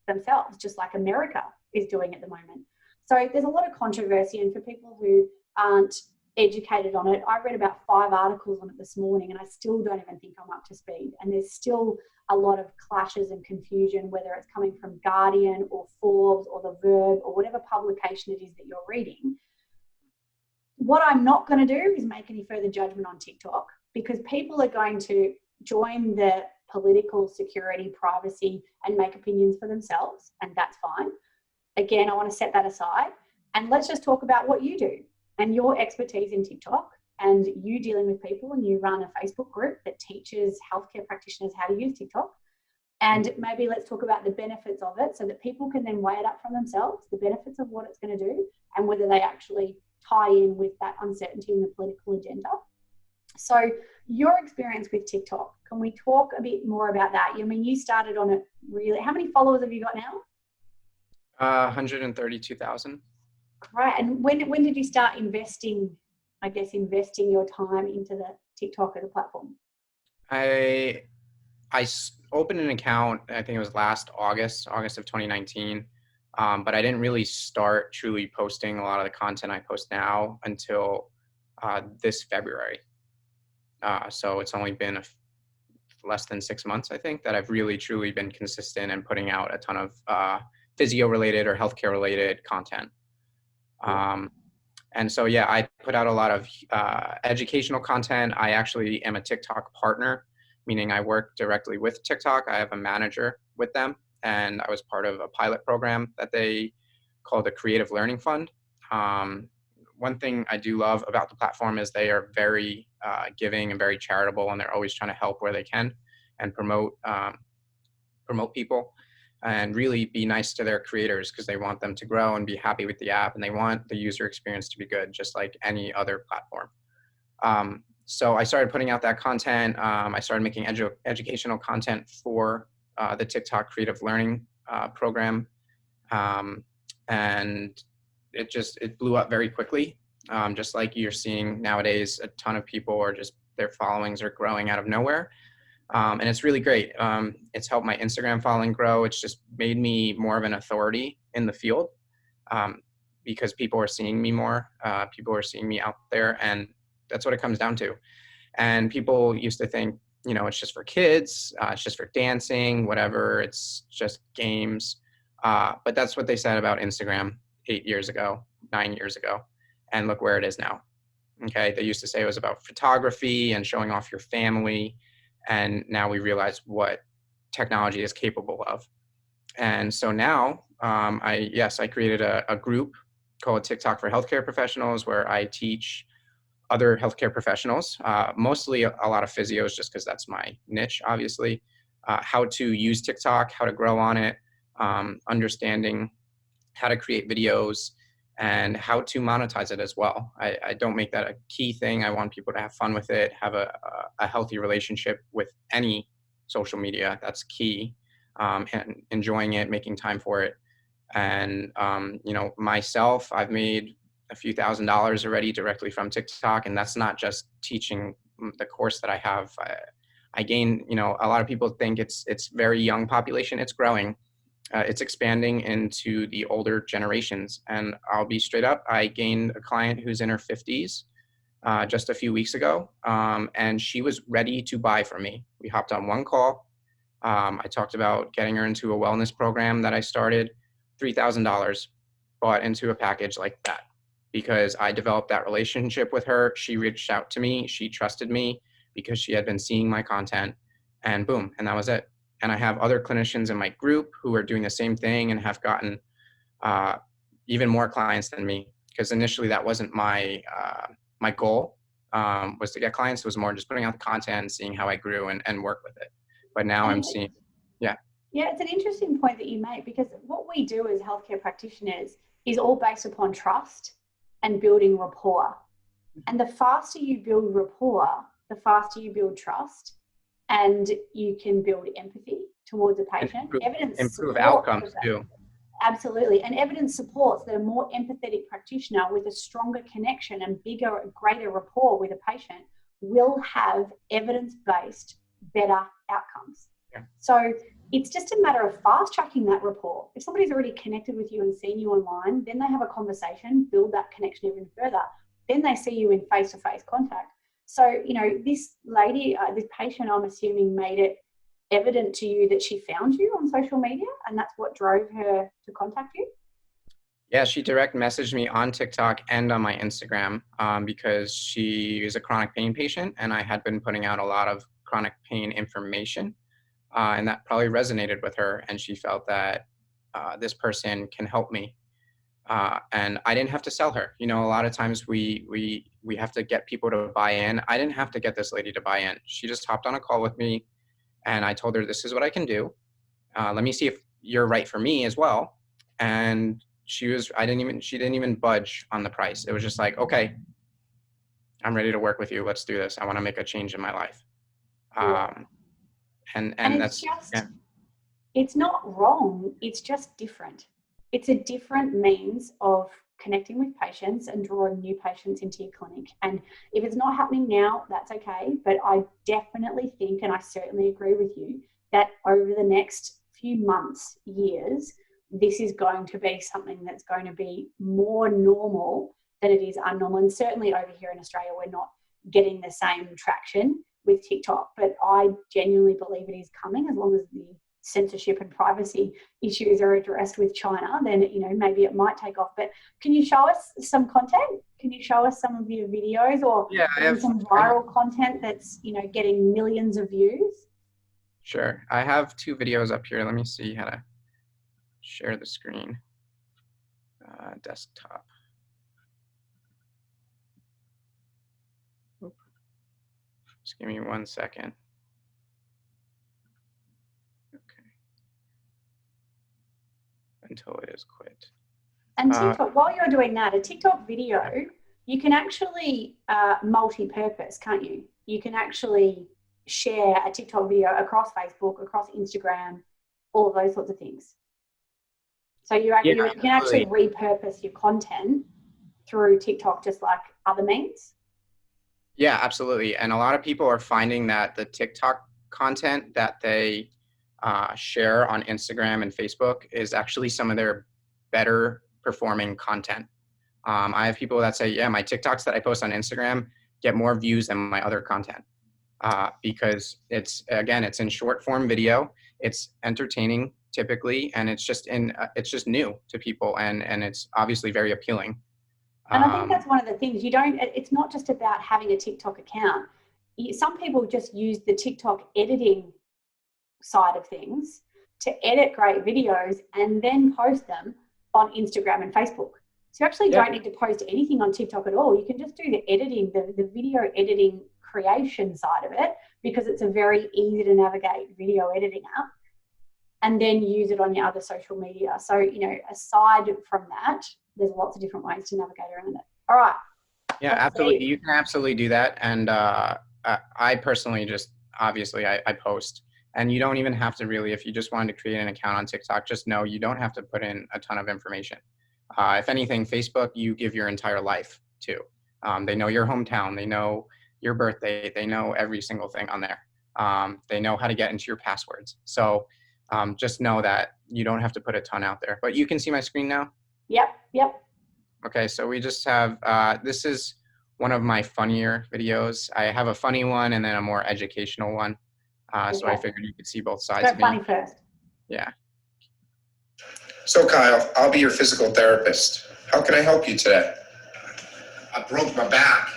themselves, just like America is doing at the moment. So there's a lot of controversy, and for people who aren't educated on it, I read about 5 articles on it this morning, and I still don't even think I'm up to speed. And there's still a lot of clashes and confusion, whether it's coming from Guardian or Forbes or The Verb or whatever publication it is that you're reading. What I'm not going to do is make any further judgment on TikTok, because people are going to join the political, security, privacy, and make opinions for themselves, and that's fine. Again, I want to set that aside, and let's just talk about what you do and your expertise in TikTok, and you dealing with people, and you run a Facebook group that teaches healthcare practitioners how to use TikTok. And maybe let's talk about the benefits of it so that people can then weigh it up for themselves, the benefits of what it's going to do, and whether they actually tie in with that uncertainty in the political agenda. So your experience with TikTok, can we talk a bit more about that? I mean, you started on it really, how many followers have you got now? 132,000. Great. And when did you start investing your time into the TikTok as a platform? I opened an account, I think it was last August of 2019. But I didn't really start truly posting a lot of the content I post now until this February. So it's only been less than 6 months, I think, that I've really truly been consistent and putting out a ton of physio-related or healthcare-related content. And so, yeah, I put out a lot of educational content. I actually am a TikTok partner, meaning I work directly with TikTok. I have a manager with them, and I was part of a pilot program that they call the Creative Learning Fund. One thing I do love about the platform is they are very giving and very charitable, and they're always trying to help where they can and promote people and really be nice to their creators, because they want them to grow and be happy with the app, and they want the user experience to be good, just like any other platform. So I started putting out that content. I started making educational content for the TikTok Creative Learning program. And it blew up very quickly. Just like you're seeing nowadays, a ton of people are just, their followings are growing out of nowhere. And it's really great. It's helped my Instagram following grow. It's just made me more of an authority in the field, because people are seeing me more. People are seeing me out there, and that's what it comes down to. And people used to think, it's just for kids, it's just for dancing, whatever, it's just games. But that's what they said about Instagram 8 years ago, 9 years ago. And look where it is now. Okay. They used to say it was about photography and showing off your family. And now we realize what technology is capable of. And so now I created a group called TikTok for Healthcare Professionals, where I teach other healthcare professionals, mostly a lot of physios, just because that's my niche, obviously, how to use TikTok, how to grow on it, understanding how to create videos, and how to monetize it as well. I don't make that a key thing. I want people to have fun with it, have a healthy relationship with any social media. That's key, and enjoying it, making time for it. And, myself, I've made a few $1,000s already directly from TikTok. And that's not just teaching the course that I have. I gain, a lot of people think it's very young population. It's growing. It's expanding into the older generations. And I'll be straight up, I gained a client who's in her 50s just a few weeks ago. And she was ready to buy from me. We hopped on one call. I talked about getting her into a wellness program that I started, $3,000 bought into a package like that, because I developed that relationship with her. She reached out to me. She trusted me because she had been seeing my content, and boom, and that was it. And I have other clinicians in my group who are doing the same thing and have gotten even more clients than me, because initially that wasn't my goal, was to get clients. It was more just putting out the content and seeing how I grew and work with it. But now I'm seeing, yeah. Yeah, it's an interesting point that you make, because what we do as healthcare practitioners is all based upon trust and building rapport. And the faster you build rapport, the faster you build trust, and you can build empathy towards a patient. Evidence improve outcomes too. Absolutely. And evidence supports that a more empathetic practitioner with a stronger connection and bigger, greater rapport with a patient will have evidence-based better outcomes. Yeah. So it's just a matter of fast tracking that rapport. If somebody's already connected with you and seen you online, then they have a conversation, build that connection even further. Then they see you in face-to-face contact. So, this lady, this patient, I'm assuming, made it evident to you that she found you on social media, and that's what drove her to contact you? Yeah, she direct messaged me on TikTok and on my Instagram because she is a chronic pain patient, and I had been putting out a lot of chronic pain information, and that probably resonated with her, and she felt that this person can help me. And I didn't have to sell her. A lot of times we have to get people to buy in. I didn't have to get this lady to buy in. She just hopped on a call with me, and I told her, this is what I can do. Let me see if you're right for me as well. And she didn't even budge on the price. It was just like, okay, I'm ready to work with you. Let's do this. I want to make a change in my life. And it's that's just, yeah. It's not wrong. It's just different. It's a different means of connecting with patients and drawing new patients into your clinic. And if it's not happening now, that's okay. But I definitely think, and I certainly agree with you, that over the next few months, years, this is going to be something that's going to be more normal than it is unnormal. And certainly over here in Australia, we're not getting the same traction with TikTok, but I genuinely believe it is coming as long as the censorship and privacy issues are addressed with China, then maybe it might take off. But can you show us some content? Can you show us some of your videos or some viral content that's getting millions of views? Sure. I have 2 videos up here. Let me see how to share the screen. Desktop. Oop. Just give me 1 second. Until it is quit. And TikTok, while you're doing that, a TikTok video, you can actually multi-purpose, can't you? You can actually share a TikTok video across Facebook, across Instagram, all of those sorts of things. So you can actually repurpose your content through TikTok just like other means. Yeah, absolutely. And a lot of people are finding that the TikTok content that they share on Instagram and Facebook is actually some of their better performing content. I have people that say, yeah, my TikToks that I post on Instagram get more views than my other content because it's in short form video. It's entertaining typically, and it's just new to people, and it's obviously very appealing. And I think that's one of the things it's not just about having a TikTok account. Some people just use the TikTok editing side of things to edit great videos and then post them on Instagram and Facebook. So you actually don't need to post anything on TikTok at all. You can just do the editing, the video editing creation side of it, because it's a very easy to navigate video editing app, and then use it on your other social media. So, aside from that, there's lots of different ways to navigate around it. All right. Yeah, absolutely. You can absolutely do that. And I personally just, obviously, I post. And you don't even have to really, if you just wanted to create an account on TikTok, just know you don't have to put in a ton of information. If anything, Facebook, you give your entire life to. They know your hometown. They know your birthday. They know every single thing on there. They know how to get into your passwords. So just know that you don't have to put a ton out there. But you can see my screen now? Yep. Okay, so we just have, this is one of my funnier videos. I have a funny one and then a more educational one. So I figured you could see both sides of me. Funny first. Yeah. So Kyle, I'll be your physical therapist. How can I help you today? I broke my back.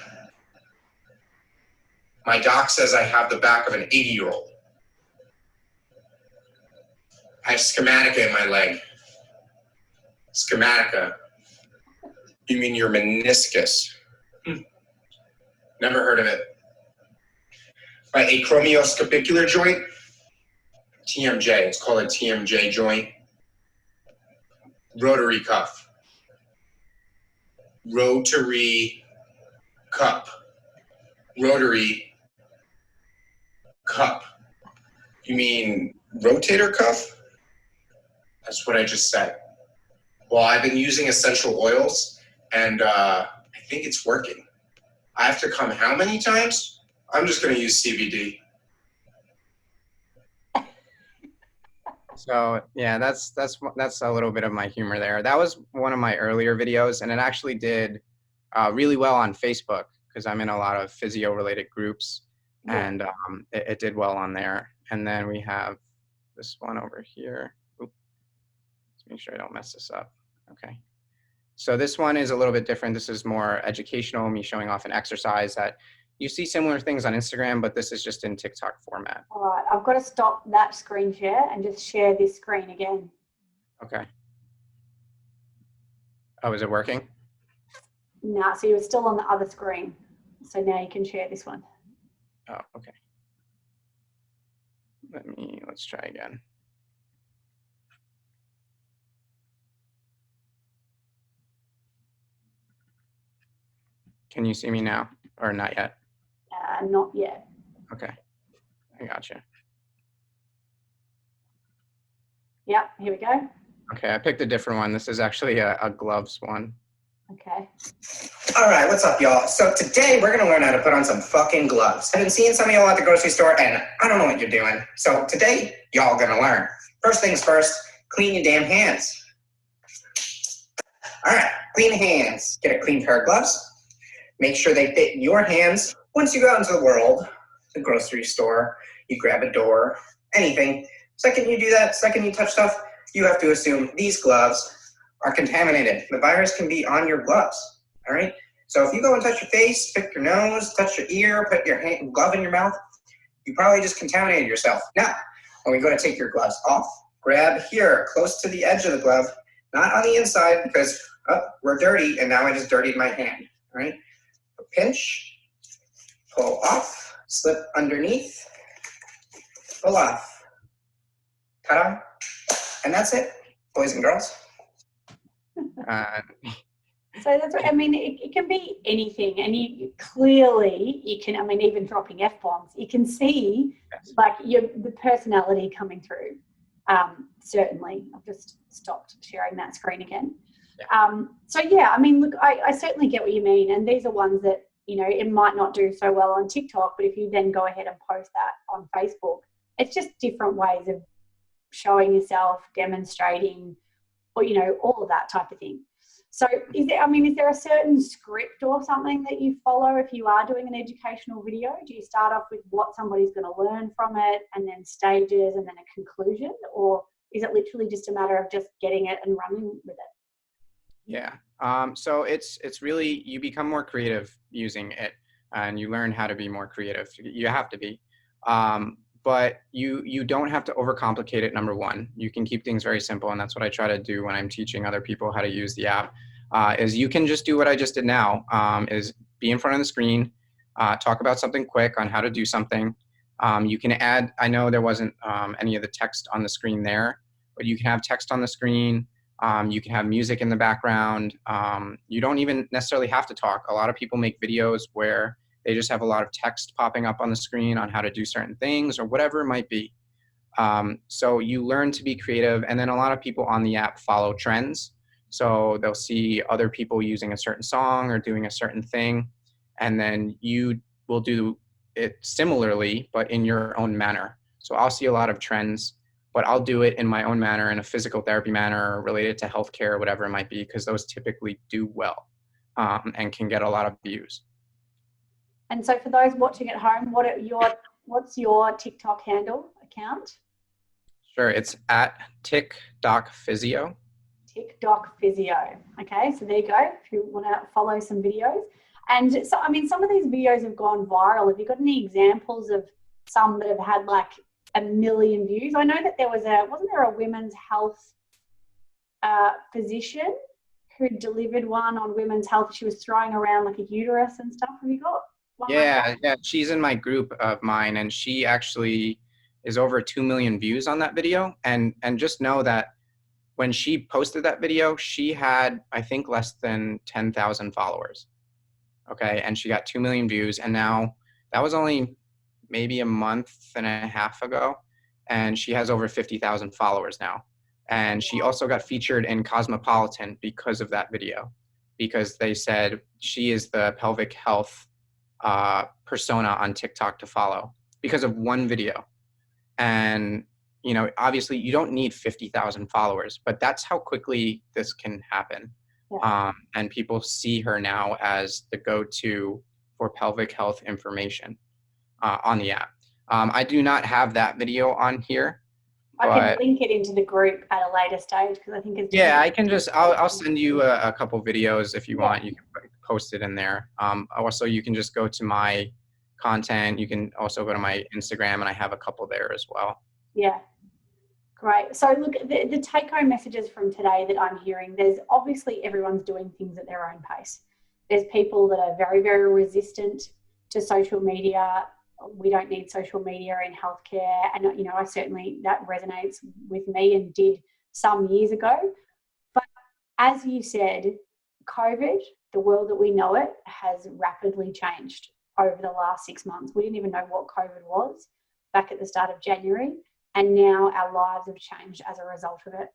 My doc says I have the back of an 80-year-old. I have sciatica in my leg. Sciatica. You mean your meniscus? Never heard of it. My acromioscapular joint? TMJ. It's called a TMJ joint. Rotary cuff. Rotary cup. Rotary cup. You mean rotator cuff? That's what I just said. Well, I've been using essential oils, and I think it's working. I have to come how many times? I'm just going to use CBD. So yeah, that's a little bit of my humor there. That was one of my earlier videos, and it actually did really well on Facebook because I'm in a lot of physio-related groups, and it did well on there. And then we have this one over here. Oop, let's make sure I don't mess this up. Okay. So this one is a little bit different. This is more educational, me showing off an exercise that you see similar things on Instagram, but this is just in TikTok format. All right, I've got to stop that screen share and just share this screen again. Okay. Oh, is it working? No, so you were still on the other screen. So now you can share this one. Oh, okay. Let's try again. Can you see me now or not yet? Not yet. Okay, I gotcha. Yep, here we go. Okay, I picked a different one. This is actually a gloves one. Okay. All right, what's up, y'all? So today we're gonna learn how to put on some fucking gloves. I've been seeing some of y'all at the grocery store and I don't know what you're doing. So today, y'all gonna learn. First things first, clean your damn hands. All right, clean hands. Get a clean pair of gloves. Make sure they fit in your hands. Once you go out into the world, the grocery store, you grab a door, anything. Second you do that, second you touch stuff, you have to assume these gloves are contaminated. The virus can be on your gloves, all right? So if you go and touch your face, pick your nose, touch your ear, put your glove in your mouth, you probably just contaminated yourself. Now, when we go to take your gloves off, grab here, close to the edge of the glove, not on the inside because we're dirty and now I just dirtied my hand, all right? Pinch, pull off, slip underneath, pull off. Ta-da. And that's it, boys and girls. So that's what I mean. It can be anything, and you clearly you can. I mean, even dropping F-bombs, you can see like the personality coming through. Certainly, I've just stopped sharing that screen again. So yeah, I mean, look, I certainly get what you mean, and these are ones that it might not do so well on TikTok, but if you then go ahead and post that on Facebook, it's just different ways of showing yourself, demonstrating, or all of that type of thing. So is there a certain script or something that you follow if you are doing an educational video? Do you start off with what somebody's going to learn from it and then stages and then a conclusion? Or is it literally just a matter of just getting it and running with it? Yeah, so it's really, you become more creative using it and you learn how to be more creative. You have to be. But you don't have to overcomplicate it, number one. You can keep things very simple, and that's what I try to do when I'm teaching other people how to use the app, is you can just do what I just did now, is be in front of the screen, talk about something quick on how to do something. You can add, I know there wasn't any of the text on the screen there, but you can have text on the screen. You can have music in the background. You don't even necessarily have to talk. A lot of people make videos where they just have a lot of text popping up on the screen on how to do certain things or whatever it might be. So you learn to be creative, and then a lot of people on the app follow trends. So they'll see other people using a certain song or doing a certain thing, and then you will do it similarly, but in your own manner. So I'll see a lot of trends, but I'll do it in my own manner, in a physical therapy manner, or related to healthcare or whatever it might be, because those typically do well and can get a lot of views. And so for those watching at home, what's your TikTok handle account? Sure, it's at TikDocPhysio. TikDocPhysio. Okay, so there you go. If you want to follow some videos. And so, I mean, some of these videos have gone viral. Have you got any examples of some that have had like 1 million views? I know that wasn't there a women's health physician who delivered one on women's health? She was throwing around like a uterus and stuff. Have you got? Yeah, she's in my group of mine, and she actually is over 2 million views on that video. And just know that when she posted that video, she had, I think, less than 10,000 followers. Okay, and she got 2 million views, and now that was only maybe a month and a half ago, and she has over 50,000 followers now. And she also got featured in Cosmopolitan because of that video, because they said she is the pelvic health persona on TikTok to follow because of one video. And, you know, obviously you don't need 50,000 followers, but that's how quickly this can happen. Yeah. And people see her now as the go-to for pelvic health information on the app. I do not have that video on here. I can link it into the group at a later stage because I think it's I can just I'll send you a couple videos if you want. You can post it in there. Also, you can just go to my content. You can also go to my Instagram, and I have a couple there as well. Yeah, great. So look, the take-home messages from today that I'm hearing, there's obviously everyone's doing things at their own pace. There's people that are very, very resistant to social media. We don't need social media in healthcare. And, you know, I certainly, that resonates with me and did some years ago. But as you said, COVID, the world that we know it, has rapidly changed over the last 6 months. We didn't even know what COVID was back at the start of January. And now our lives have changed as a result of it.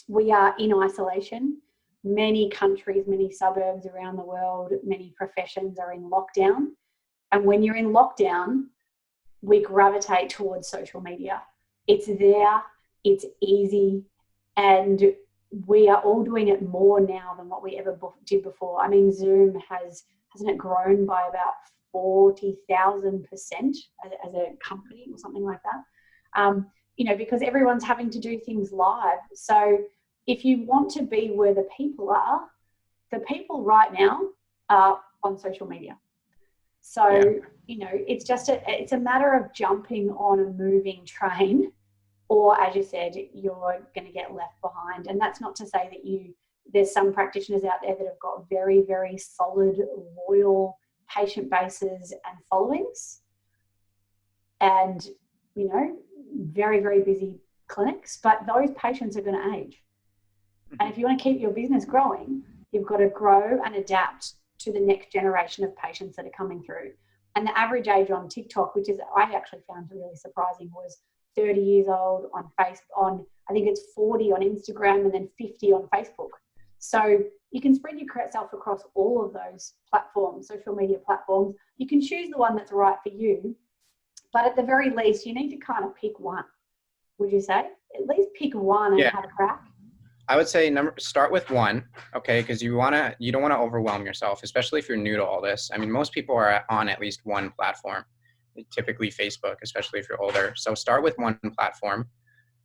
We are in isolation. Many countries, many suburbs around the world, many professions are in lockdown. And when you're in lockdown, we gravitate towards social media. It's there, it's easy, and we are all doing it more now than what we ever did before. I mean, Zoom hasn't it grown by about 40,000% as a company or something like that? You know, because everyone's having to do things live. So if you want to be where the people right now are on social media. So, you know, it's just it's a matter of jumping on a moving train, or as you said, you're going to get left behind. And that's not to say that there's some practitioners out there that have got very, very solid, loyal patient bases and followings, and, you know, very, very busy clinics, but those patients are going to age. And if you want to keep your business growing, you've got to grow and adapt to the next generation of patients that are coming through. And the average age on TikTok, which is I actually found really surprising, was 30 years old on I think it's 40 on Instagram and then 50 on Facebook. So you can spread yourself across all of those platforms, social media platforms. You can choose the one that's right for you, but at the very least, you need to kind of pick one. Would you say? At least pick one and have a crack. I would say start with one, okay, because you don't want to overwhelm yourself, especially if you're new to all this. I mean, most people are on at least one platform, typically Facebook, especially if you're older. So start with one platform,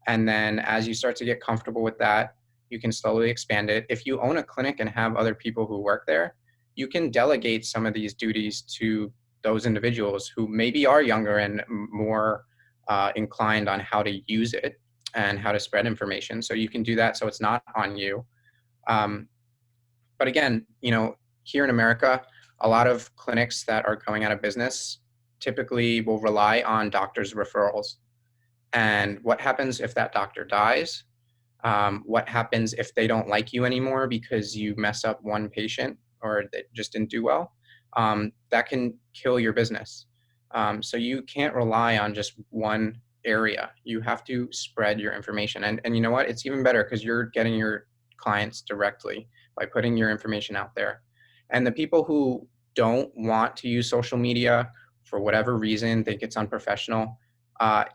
and then as you start to get comfortable with that, you can slowly expand it. If you own a clinic and have other people who work there, you can delegate some of these duties to those individuals who maybe are younger and more inclined on how to use it and how to spread information. So you can do that so it's not on you. But again, you know, here in America, a lot of clinics that are going out of business typically will rely on doctors' referrals. And what happens if that doctor dies? What happens if they don't like you anymore because you mess up one patient or they just didn't do well? That can kill your business. So you can't rely on just one area. You have to spread your information. And you know what? It's even better because you're getting your clients directly by putting your information out there. And the people who don't want to use social media for whatever reason, think it's unprofessional,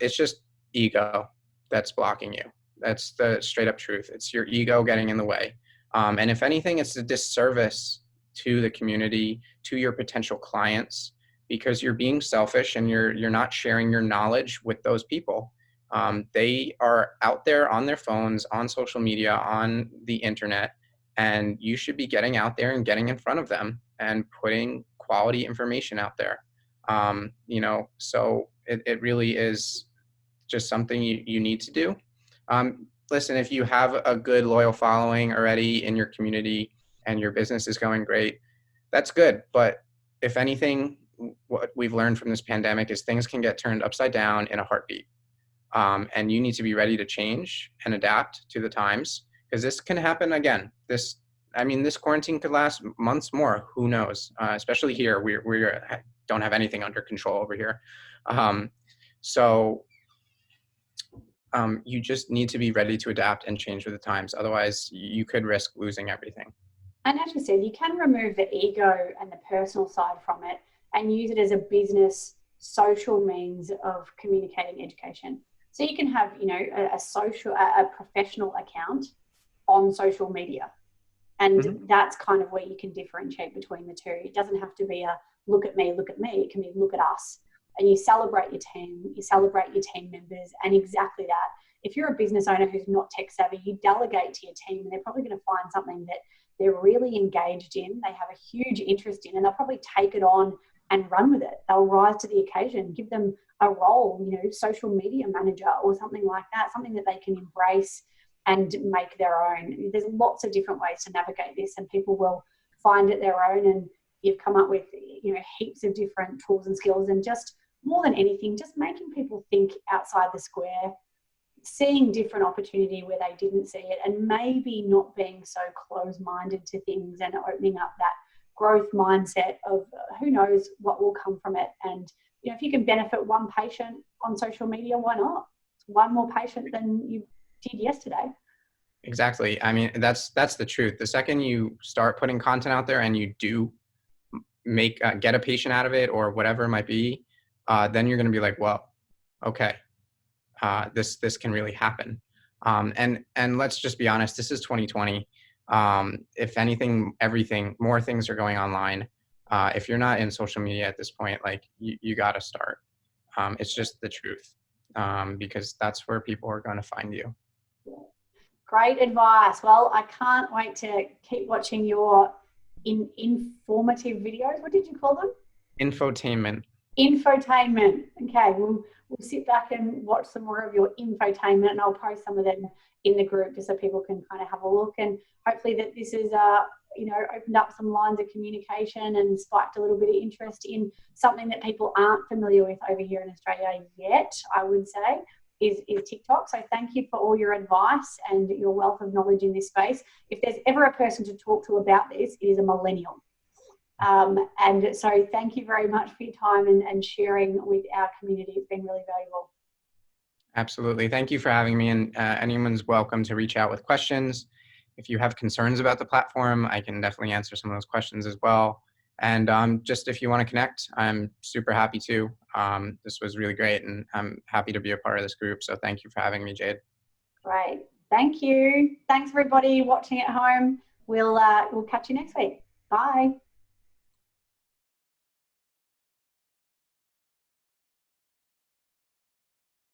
it's just ego that's blocking you. That's the straight up truth. It's your ego getting in the way. And if anything, it's a disservice to the community, to your potential clients, because you're being selfish and you're not sharing your knowledge with those people. They are out there on their phones, on social media, on the internet, and you should be getting out there and getting in front of them and putting quality information out there. You know, so it really is just something you need to do. Listen, if you have a good loyal following already in your community and your business is going great, that's good. But if anything, what we've learned from this pandemic is things can get turned upside down in a heartbeat. And you need to be ready to change and adapt to the times, because this can happen again. This quarantine could last months more. Who knows? Especially here, we don't have anything under control over here. So you just need to be ready to adapt and change with the times. Otherwise, you could risk losing everything. And as you said, you can remove the ego and the personal side from it and use it as a business social means of communicating education. So you can have, you know, a professional account on social media. And that's kind of where you can differentiate between the two. It doesn't have to be a look at me, look at me. It can be look at us. And you celebrate your team, you celebrate your team members, and exactly that. If you're a business owner who's not tech savvy, you delegate to your team, and they're probably going to find something that they're really engaged in, they have a huge interest in, and they'll probably take it on and run with it. They'll rise to the occasion, give them a role, you know, social media manager or something like that, something that they can embrace and make their own. There's lots of different ways to navigate this, and people will find it their own. And you've come up with, you know, heaps of different tools and skills, and just more than anything, just making people think outside the square, seeing different opportunity where they didn't see it, and maybe not being so closed-minded to things, and opening up that growth mindset of who knows what will come from it. And, you know, if you can benefit one patient on social media, why not? It's one more patient than you did yesterday. Exactly. I mean, that's the truth. The second you start putting content out there and you do get a patient out of it or whatever it might be, then you're going to be like, well, okay, this can really happen. And let's just be honest, this is 2020. If anything, more things are going online. If you're not in social media at this point, like you got to start. It's just the truth, because that's where people are going to find you. Great advice. Well, I can't wait to keep watching your informative videos. What did you call them? Infotainment. Infotainment. Okay, we'll sit back and watch some more of your infotainment, and I'll post some of them in the group just so people can kind of have a look. And hopefully that this is you know, opened up some lines of communication and spiked a little bit of interest in something that people aren't familiar with over here in Australia yet, I would say, is TikTok. So thank you for all your advice and your wealth of knowledge in this space. If there's ever a person to talk to about this, it is a millennial. And so thank you very much for your time and sharing with our community. It's been really valuable. Absolutely. Thank you for having me. And anyone's welcome to reach out with questions. If you have concerns about the platform, I can definitely answer some of those questions as well. And just if you want to connect, I'm super happy to. This was really great, and I'm happy to be a part of this group. So thank you for having me, Jade. Great. Thank you. Thanks everybody watching at home. We'll catch you next week. Bye.